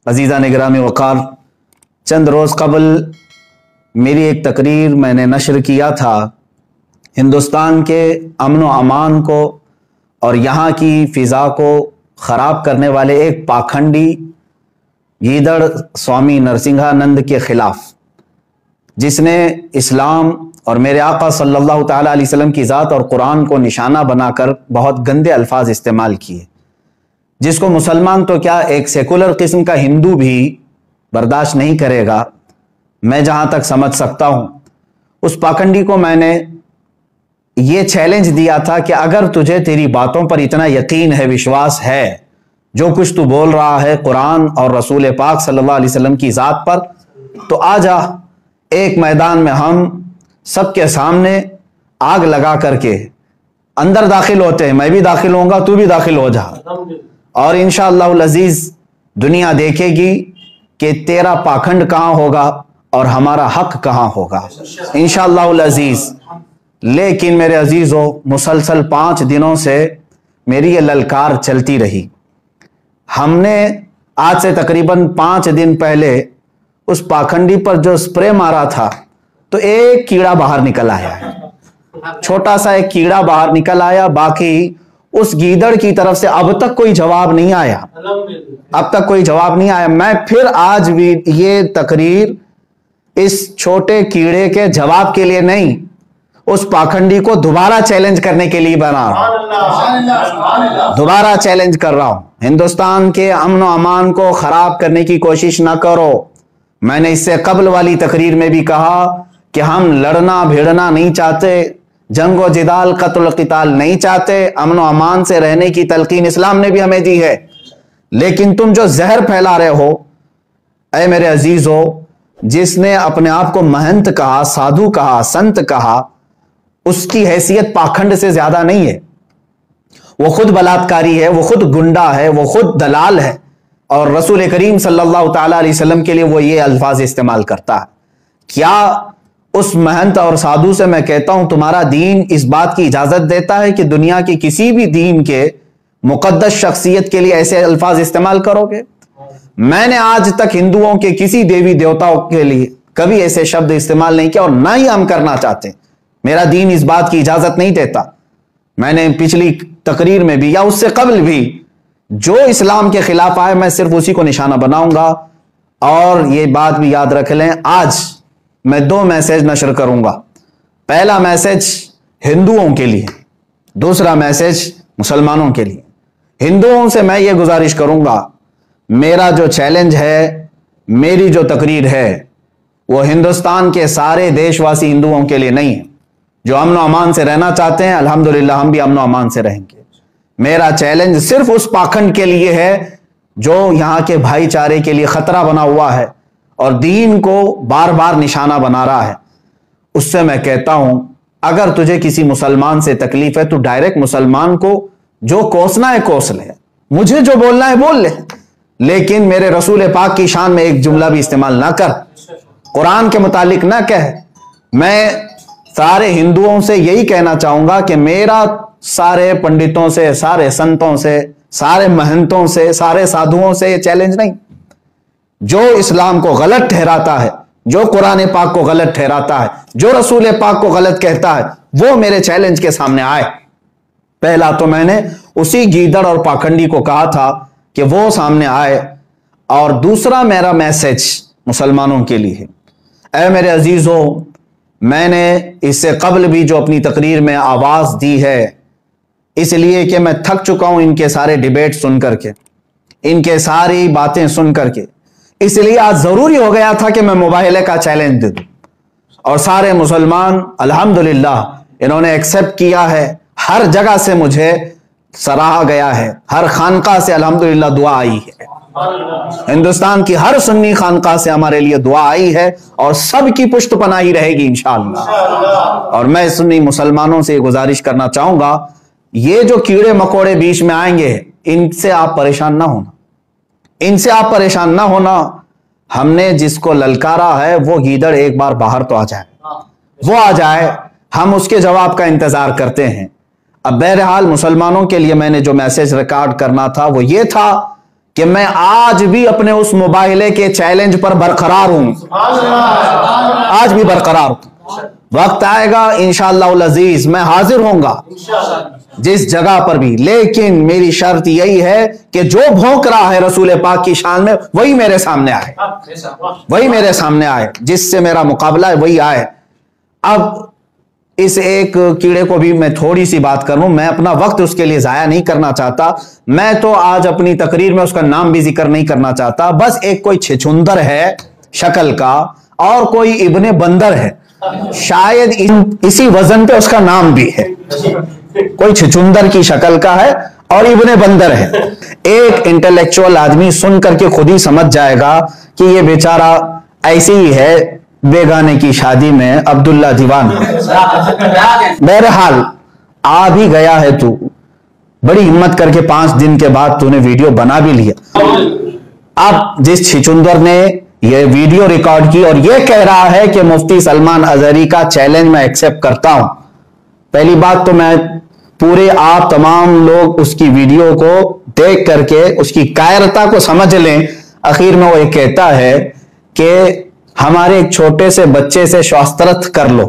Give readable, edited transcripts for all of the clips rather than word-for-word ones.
عزیزان گرامی وقار، چند روز قبل میری ایک تقریر میں نے نشر کیا تھا ہندوستان کے امن و امان کو اور یہاں کی فضا کو خراب کرنے والے ایک پاکھنڈی گیدڑ سوامی نرسنگھانند کے خلاف، جس نے اسلام اور میرے آقا صلی اللہ تعالیٰ علیہ وسلم کی ذات اور قرآن کو نشانہ بنا کر بہت گندے الفاظ استعمال کیے، جس کو مسلمان تو کیا ایک سیکولر قسم کا ہندو بھی برداشت نہیں کرے گا۔ میں جہاں تک سمجھ سکتا ہوں، اس پاکھنڈی کو میں نے یہ چیلنج دیا تھا کہ اگر تجھے تیری باتوں پر اتنا یقین ہے، وشواس ہے، جو کچھ تو بول رہا ہے قرآن اور رسول پاک صلی اللہ علیہ وسلم کی ذات پر، تو آ جا ایک میدان میں ہم سب کے سامنے آگ لگا کر کے اندر داخل ہوتے ہیں، میں بھی داخل ہوں گا، تو بھی داخل ہو جا، اور انشاءاللہ العزیز دنیا دیکھے گی کہ تیرا پاکھنڈ کہاں ہوگا اور ہمارا حق کہاں ہوگا انشاءاللہ العزیز۔ لیکن میرے عزیزو، مسلسل 5 دنوں سے میری یہ للکار چلتی رہی۔ ہم نے آج سے تقریباً 5 دن پہلے اس پاکھنڈی پر جو سپرے مارا تھا تو ایک کیڑا باہر نکل آیا ہے، چھوٹا سا ایک کیڑا باہر نکل آیا، باقی اس گیدڑ کی طرف سے اب تک کوئی جواب نہیں آیا، اب تک کوئی جواب نہیں آیا۔ میں پھر آج بھی یہ تقریر اس چھوٹے کیڑے کے جواب کے لیے نہیں، اس پاکھنڈی کو دوبارہ چیلنج کرنے کے لیے بنا رہا ہوں، دوبارہ چیلنج کر رہا ہوں۔ ہندوستان کے امن و امان کو خراب کرنے کی کوشش نہ کرو۔ میں نے اس سے قبل والی تقریر میں بھی کہا کہ ہم لڑنا بھیڑنا نہیں چاہتے، جنگ و جدال قتل و قتال نہیں چاہتے، امن و امان سے رہنے کی تلقین اسلام نے بھی ہمیں دی ہے، لیکن تم جو زہر پھیلا رہے ہو، اے میرے عزیزو، جس نے اپنے آپ کو مہنت کہا، سادھو کہا، سنت کہا، اس کی حیثیت پاکھنڈ سے زیادہ نہیں ہے۔ وہ خود بلاتکاری ہے، وہ خود گنڈا ہے، وہ خود دلال ہے، اور رسول کریم صلی اللہ تعالیٰ علیہ وسلم کے لیے وہ یہ الفاظ استعمال کرتا ہے۔ کیا اس مہنت اور سادھو سے میں کہتا ہوں تمہارا دین اس بات کی اجازت دیتا ہے کہ دنیا کی کسی بھی دین کے مقدس شخصیت کے لیے ایسے الفاظ استعمال کرو گے؟ میں نے آج تک ہندوؤں کے کسی دیوی دیوتاؤں کے لیے کبھی ایسے شبد استعمال نہیں کیا، اور نہ ہی ہم کرنا چاہتے۔ میرا دین اس بات کی اجازت نہیں دیتا۔ میں نے پچھلی تقریر میں بھی یا اس سے قبل بھی جو اسلام کے خلاف آئے، میں صرف اسی کو نشانہ بناؤں گا۔ اور یہ بات بھی یاد رکھ لیں، آج میں 2 میسج نشر کروں گا۔ پہلا میسج ہندوؤں کے لیے، دوسرا میسج مسلمانوں کے لیے۔ ہندوؤں سے میں یہ گزارش کروں گا، میرا جو چیلنج ہے، میری جو تقریر ہے، وہ ہندوستان کے سارے دیش واسی ہندوؤں کے لیے نہیں ہے۔ جو امن و امان سے رہنا چاہتے ہیں، الحمدللہ ہم بھی امن و امان سے رہیں گے۔ میرا چیلنج صرف اس پاکھنڈ کے لیے ہے جو یہاں کے بھائی چارے کے لیے خطرہ بنا ہوا ہے اور دین کو بار بار نشانہ بنا رہا ہے۔ اس سے میں کہتا ہوں، اگر تجھے کسی مسلمان سے تکلیف ہے تو ڈائریکٹ مسلمان کو جو کوسنا ہے کوس لے، مجھے جو بولنا ہے بول لے، لیکن میرے رسول پاک کی شان میں ایک جملہ بھی استعمال نہ کر، قرآن کے متعلق نہ کہہ۔ میں سارے ہندوؤں سے یہی کہنا چاہوں گا کہ میرا سارے پنڈتوں سے، سارے سنتوں سے، سارے مہنتوں سے، سارے سادھوؤں سے یہ چیلنج نہیں۔ جو اسلام کو غلط ٹھہراتا ہے، جو قرآن پاک کو غلط ٹھہراتا ہے، جو رسول پاک کو غلط کہتا ہے، وہ میرے چیلنج کے سامنے آئے۔ پہلا تو میں نے اسی گیدڑ اور پاکھنڈی کو کہا تھا کہ وہ سامنے آئے، اور دوسرا میرا میسج مسلمانوں کے لیے ہے۔ اے میرے عزیزو، میں نے اس سے قبل بھی جو اپنی تقریر میں آواز دی ہے، اس لیے کہ میں تھک چکا ہوں ان کے سارے ڈیبیٹ سن کر کے، ان کے ساری باتیں سن کر کے، اس لیے آج ضروری ہو گیا تھا کہ میں مباہلے کا چیلنج دے دوں، اور سارے مسلمان الحمدللہ انہوں نے ایکسپٹ کیا ہے۔ ہر جگہ سے مجھے سراہا گیا ہے، ہر خانقاہ سے الحمدللہ دعا آئی ہے، ہندوستان کی ہر سنی خانقاہ سے ہمارے لیے دعا آئی ہے، اور سب کی پشت پناہی رہے گی انشاءاللہ۔ اور میں سنی مسلمانوں سے یہ گزارش کرنا چاہوں گا، یہ جو کیڑے مکوڑے بیچ میں آئیں گے، ان سے آپ پریشان نہ ہونا، ان سے آپ پریشان نہ ہونا۔ ہم نے جس کو للکارا ہے وہ گیدڑ ایک بار باہر تو آ جائے، وہ آ جائے، ہم اس کے جواب کا انتظار کرتے ہیں۔ اب بہرحال مسلمانوں کے لیے میں نے جو میسج ریکارڈ کرنا تھا وہ یہ تھا کہ میں آج بھی اپنے اس مباہلے کے چیلنج پر برقرار ہوں، آج بھی برقرار ہوں۔ وقت آئے گا انشاءاللہ العزیز میں حاضر ہوں گا جس جگہ پر بھی، لیکن میری شرط یہی ہے کہ جو بھونک رہا ہے رسول پاک کی شان میں وہی میرے سامنے آئے، وہی میرے سامنے آئے، جس سے میرا مقابلہ ہے وہی آئے۔ اب اس ایک کیڑے کو بھی میں تھوڑی سی بات کروں، میں اپنا وقت اس کے لیے ضائع نہیں کرنا چاہتا، میں تو آج اپنی تقریر میں اس کا نام بھی ذکر نہیں کرنا چاہتا، بس ایک کوئی چھچندر ہے شکل کا اور کوئی ابن بندر ہے، شاید اسی وزن پہ اس کا نام بھی ہے، کوئی چھچندر کی شکل کا ہے اور ابن بندر ہے۔ ایک انٹلیکچوئل آدمی سن کر کے خود ہی سمجھ جائے گا کہ یہ بیچارہ ایسے ہی ہے، بیگانے کی شادی میں عبداللہ دیوان ہے۔ بہرحال آ بھی گیا ہے تو بڑی ہمت کر کے 5 دن کے بعد تو نے ویڈیو بنا بھی لیا۔ اب جس چھچندر نے یہ ویڈیو ریکارڈ کی اور یہ کہہ رہا ہے کہ مفتی سلمان اظہری کا چیلنج میں ایکسپٹ کرتا ہوں، پہلی بات تو میں پورے آپ تمام لوگ اس کی ویڈیو کو دیکھ کر کے اس کی کائرتا کو سمجھ لیں۔ اخیر میں وہ یہ کہتا ہے کہ ہمارے ایک چھوٹے سے بچے سے شاسترت کر لو،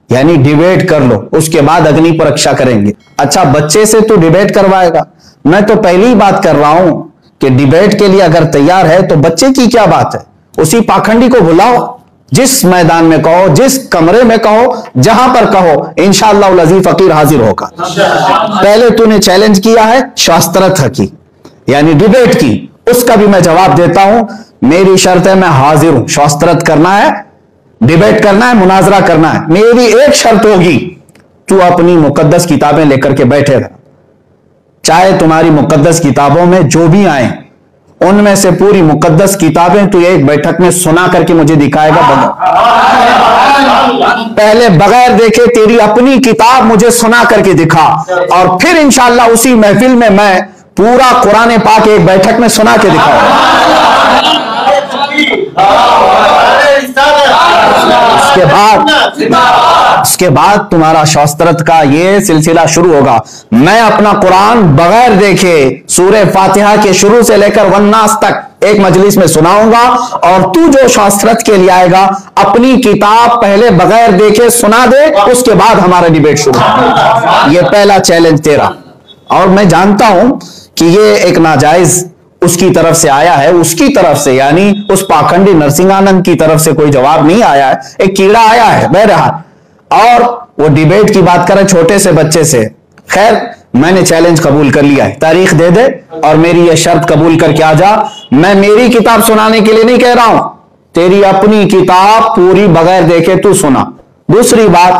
یعنی ڈیبیٹ کر لو، اس کے بعد اگنی پرکشا کریں گے۔ اچھا بچے سے تو ڈیبیٹ کروائے گا، میں تو پہلی بات کر رہا ہوں کہ ڈیبیٹ کے لیے اگر تیار ہے تو بچے کی کیا بات ہے، اسی پاکھنڈی کو بلاؤ، جس میدان میں کہو، جس کمرے میں کہو، جہاں پر کہو، انشاءاللہ العزیز فقیر حاضر ہوگا۔ پہلے تو نے چیلنج کیا ہے شاسترت کی، یعنی ڈیبیٹ کی، اس کا بھی میں جواب دیتا ہوں، میری شرط ہے میں حاضر ہوں، شاسترت کرنا ہے، ڈیبیٹ کرنا ہے، مناظرہ کرنا ہے۔ میری ایک شرط ہوگی، تو اپنی مقدس کتابیں لے کر کے بیٹھے گا، چاہے تمہاری مقدس کتابوں میں جو بھی آئیں ان میں سے پوری مقدس کتابیں تو ایک بیٹھک میں سنا کر کے مجھے دکھائے گا، پہلے بغیر دیکھے تیری اپنی کتاب مجھے سنا کر کے دکھا، اور پھر انشاءاللہ اسی محفل میں میں پورا قرآن پاک ایک بیٹھک میں سنا کے دکھاؤں۔ اس کے بعد تمہارا شاسترت کا یہ سلسلہ شروع ہوگا۔ میں اپنا قرآن بغیر دیکھے سورہ فاتحہ کے شروع سے لے کر والناس تک ایک مجلس میں سناؤں گا، اور تو جو شاسترت کے لیے آئے گا اپنی کتاب پہلے بغیر دیکھے سنا دے، اس کے بعد ہمارا ڈیبیٹ شروع ہوگا۔ یہ پہلا چیلنج تیرا، اور میں جانتا ہوں کہ یہ ایک ناجائز اس کی طرف سے آیا ہے، اس کی طرف سے یعنی اس پاکھنڈی نرسنگانند کی طرف سے کوئی جواب نہیں آیا ہے، ایک کیڑا آیا ہے بہرحال، اور وہ ڈیبیٹ کی بات کرے چھوٹے سے بچے سے۔ خیر میں نے چیلنج قبول کر لیا ہے، تاریخ دے دے اور میری یہ شرط قبول کر کے آ جا۔ میں میری کتاب سنانے کے لیے نہیں کہہ رہا ہوں، تیری اپنی کتاب پوری بغیر دیکھے تو سنا۔ دوسری بات،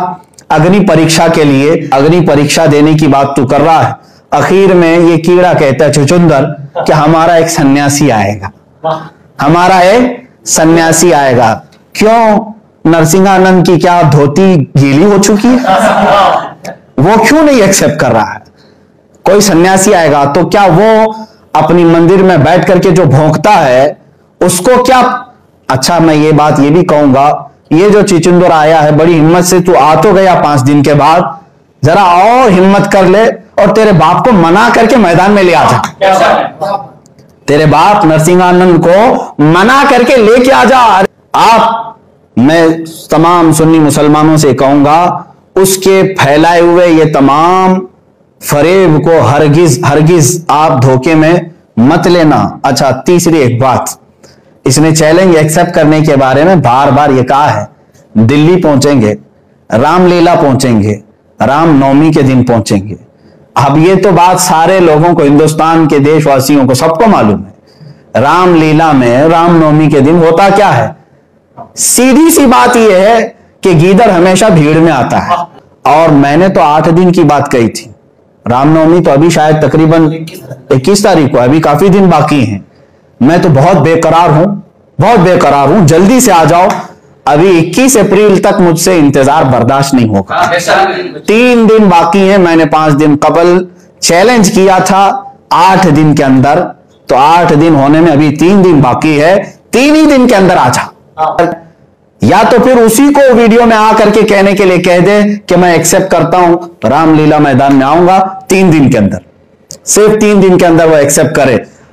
اگنی پریکشا کے لیے، اگنی پریکشا دینے کی بات تو کر رہا ہے، اخیر میں یہ کیڑا کہتا ہے چھچندر کہ ہمارا ایک سنیاسی آئے گا، ہمارا ایک سنیاسی آئے گا۔ کیوں؟ نرسنگانند کی کیا دھوتی گیلی ہو چکی ہے؟ وہ کیوں نہیں ایکسپٹ کر رہا ہے؟ کوئی سنیاسی آئے گا تو کیا وہ اپنی مندر میں بیٹھ کر کے جو بھونکتا ہے اس کو کیا؟ اچھا میں یہ بات یہ بھی کہوں گا، یہ جو چھچندر آیا ہے بڑی ہمت سے تو آ تو گیا 5 دن کے بعد، ذرا اور ہمت کر لے اور تیرے باپ کو منع کر کے میدان میں لے آ جا، تیرے باپ نرسنگانند کو منع کر کے لے کے آ جا۔ آپ، میں تمام سنی مسلمانوں سے کہوں گا اس کے پھیلائے ہوئے یہ تمام فریب کو ہرگز آپ دھوکے میں مت لینا۔ اچھا تیسری ایک بات، اس نے چیلنج ایکسپٹ کرنے کے بارے میں بار بار یہ کہا ہے دلی پہنچیں گے، رام لیلا پہنچیں گے، رام نومی کے دن پہنچیں گے۔ اب یہ تو بات سارے لوگوں کو، ہندوستان کے دیش واسیوں کو سب کو معلوم ہے، رام لیلا میں رام نومی کے دن ہوتا کیا ہے؟ سیدھی سی بات یہ ہے کہ گیدڑ ہمیشہ بھیڑ میں آتا ہے، اور میں نے تو 8 دن کی بات کہی تھی، رام نومی تو ابھی شاید تقریباً 21 تاریخ کو، ابھی کافی دن باقی ہیں۔ میں تو بہت بے قرار ہوں، بہت بے قرار ہوں، جلدی سے آ جاؤ، ابھی 21 اپریل تک مجھ سے انتظار برداشت نہیں ہوگا۔ 3 دن باقی ہیں، میں نے 5 دن قبل چیلنج کیا تھا 8 دن کے اندر، تو 8 دن ہونے میں ابھی 3 دن باقی ہے، 3 ہی دن کے اندر آ جا، یا تو پھر اسی کو ویڈیو میں آ کر کے کہنے کے لیے کہہ دے کہ میں ایکسپٹ کرتا ہوں، رام لیلا میدان میں آؤں گا 3 دن کے اندر، صرف 3 دن کے اندر وہ ایکسپٹ کرے۔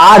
8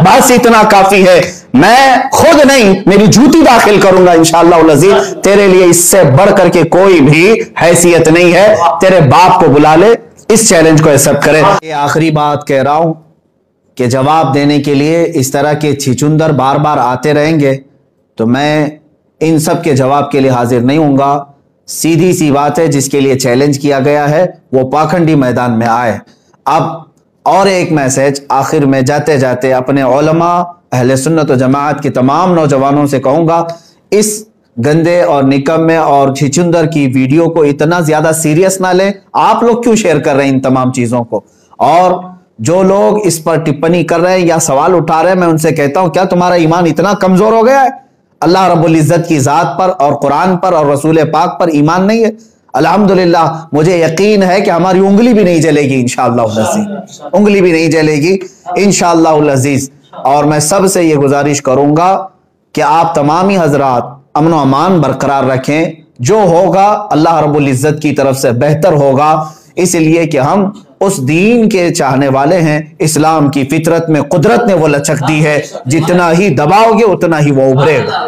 بس اتنا کافی ہے، میں خود نہیں میری جوتی داخل کروں گا انشاءاللہ العزیز، تیرے لیے اس سے بڑھ کر کے کوئی بھی حیثیت نہیں ہے، تیرے باپ کو بلا لے، اس چیلنج کو ایکسپٹ کرے۔ یہ آخری بات کہہ رہا ہوں کہ جواب دینے کے لیے اس طرح کے چھچندر بار بار آتے رہیں گے تو میں ان سب کے جواب کے لیے حاضر نہیں ہوں گا۔ سیدھی سی بات ہے، جس کے لیے چیلنج کیا گیا ہے وہ پاکھنڈی میدان میں آئے۔ اب اور ایک میسج آخر میں جاتے جاتے اپنے علماء، اہل سنت و جماعت کے تمام نوجوانوں سے کہوں گا، اس گندے اور نکمے اور چھچندر کی ویڈیو کو اتنا زیادہ سیریس نہ لیں۔ آپ لوگ کیوں شیئر کر رہے ہیں ان تمام چیزوں کو؟ اور جو لوگ اس پر ٹپنی کر رہے ہیں یا سوال اٹھا رہے ہیں، میں ان سے کہتا ہوں کیا تمہارا ایمان اتنا کمزور ہو گیا ہے؟ اللہ رب العزت کی ذات پر اور قرآن پر اور رسول پاک پر ایمان نہیں ہے؟ الحمدللہ مجھے یقین ہے کہ ہماری انگلی بھی نہیں جلے گی انشاءاللہ العزیز، انگلی بھی نہیں جلے گی انشاءاللہ العزیز۔ اور میں سب سے یہ گزارش کروں گا کہ آپ تمامی حضرات امن و امان برقرار رکھیں، جو ہوگا اللہ رب العزت کی طرف سے بہتر ہوگا، اس لیے کہ ہم اس دین کے چاہنے والے ہیں۔ اسلام کی فطرت میں قدرت نے وہ لچک دی ہے، جتنا ہی دباؤ گے اتنا ہی وہ ابھرے گا۔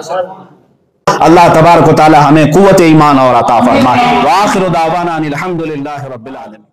اللہ تبارک و تعالی ہمیں قوت ایمان اور عطا فرمائے۔ وآخر دعوانا ان الحمدللہ رب العالمین۔